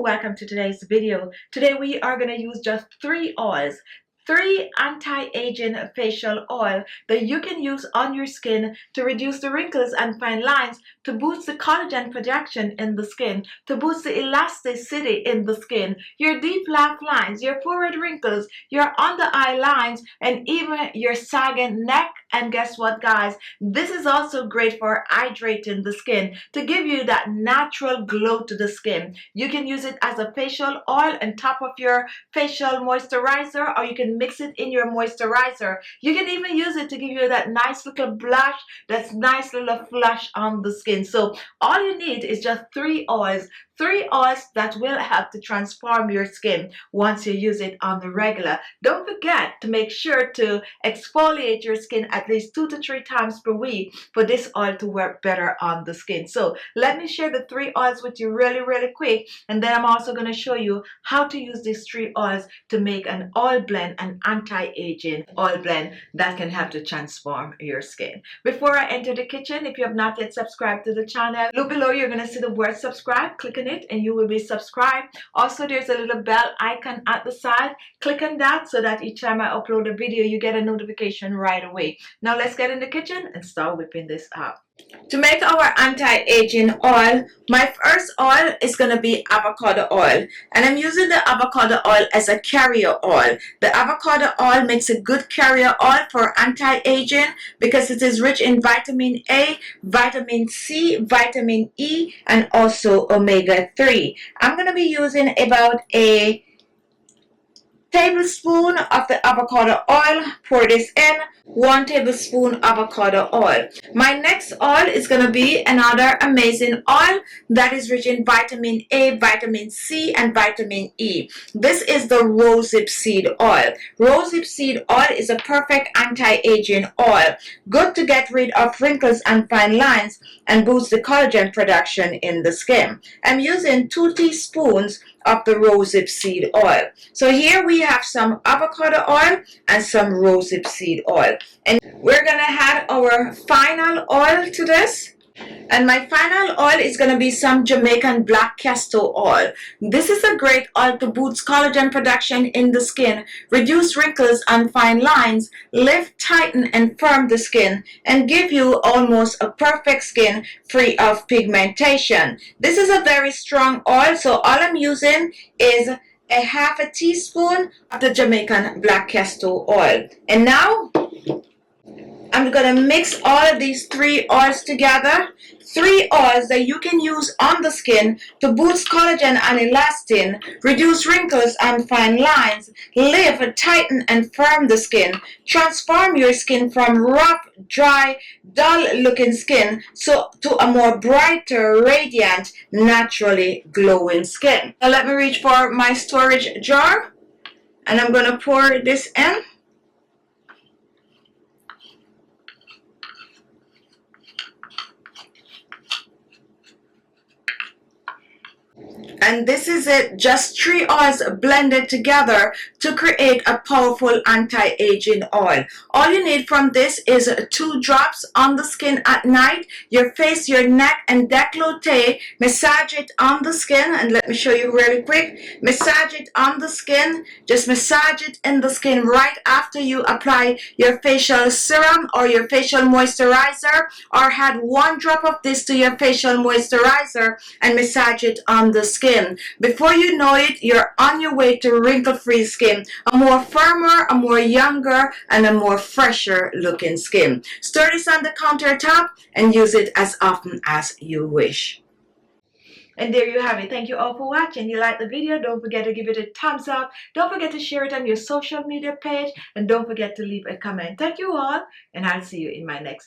everyone, welcome to today's video. Today we are going to use just 3 oils. 3 anti-aging facial oil that you can use on your skin to reduce the wrinkles and fine lines, to boost the collagen production in the skin, to boost the elasticity in the skin, your deep laugh lines, your forehead wrinkles, your under eye lines, and even your sagging neck. And guess what, guys? This is also great for hydrating the skin, to give you that natural glow to the skin. You can use it as a facial oil on top of your facial moisturizer, or you can mix it in your moisturizer. You can even use it to give you that nice little blush, that nice little flush on the skin. So all you need is just 3 oils. 3 oils that will help to transform your skin once you use it on the regular. Don't forget to make sure to exfoliate your skin at least 2 to 3 times per week for this oil to work better on the skin. So let me share the 3 oils with you really quick, and then I'm also going to show you how to use these 3 oils to make an oil blend, an anti-aging oil blend that can help to transform your skin. Before I enter the kitchen, if you have not yet subscribed to the channel, look below. You're going to see the word subscribe. Click on it and you will be subscribed. Also, there's a little bell icon at the side. Click on that so that each time I upload a video you get a notification right away. Now let's get in the kitchen and start whipping this up. To make our anti-aging oil, my first oil is going to be avocado oil, and I'm using the avocado oil as a carrier oil. The avocado oil makes a good carrier oil for anti-aging because it is rich in vitamin A, vitamin C, vitamin E, and also omega-3. I'm going to be using about a tablespoon of the avocado oil. Pour this in. 1 tablespoon avocado oil. My next oil is going to be another amazing oil that is rich in vitamin A, vitamin C, and vitamin E. This is the rosehip seed oil. Rosehip seed oil is a perfect anti-aging oil, good to get rid of wrinkles and fine lines and boost the collagen production in the skin. I'm using 2 teaspoons of the rosehip seed oil. So here we have some avocado oil and some rosehip seed oil, and we're gonna add our final oil to this. And my final oil is going to be some Jamaican black castor oil. This is a great oil to boost collagen production in the skin, reduce wrinkles and fine lines, lift, tighten, and firm the skin, and give you almost a perfect skin free of pigmentation. This is a very strong oil, so all I'm using is a half a teaspoon of the Jamaican black castor oil. And now I'm going to mix all of these 3 oils together. 3 oils that you can use on the skin to boost collagen and elastin, reduce wrinkles and fine lines, lift, tighten, and firm the skin, transform your skin from rough, dry, dull-looking skin to a more brighter, radiant, naturally glowing skin. Now let me reach for my storage jar, and I'm going to pour this in. And this is it, just 3 oils blended together to create a powerful anti-aging oil. All you need from this is 2 drops on the skin at night, your face, your neck, and décolleté. Massage it on the skin, and let me show you really quick. Massage it on the skin. Just massage it in the skin right after you apply your facial serum or your facial moisturizer, or add 1 drop of this to your facial moisturizer and massage it on the skin. Before you know it, you're on your way to wrinkle-free skin, a more firmer, a more younger, and a more fresher looking skin. Stir this on the countertop and use it as often as you wish. And there you have it. Thank you all for watching. You like the video? Don't forget to give it a thumbs up. Don't forget to share it on your social media page, and don't forget to leave a comment. Thank you all, and I'll see you in my next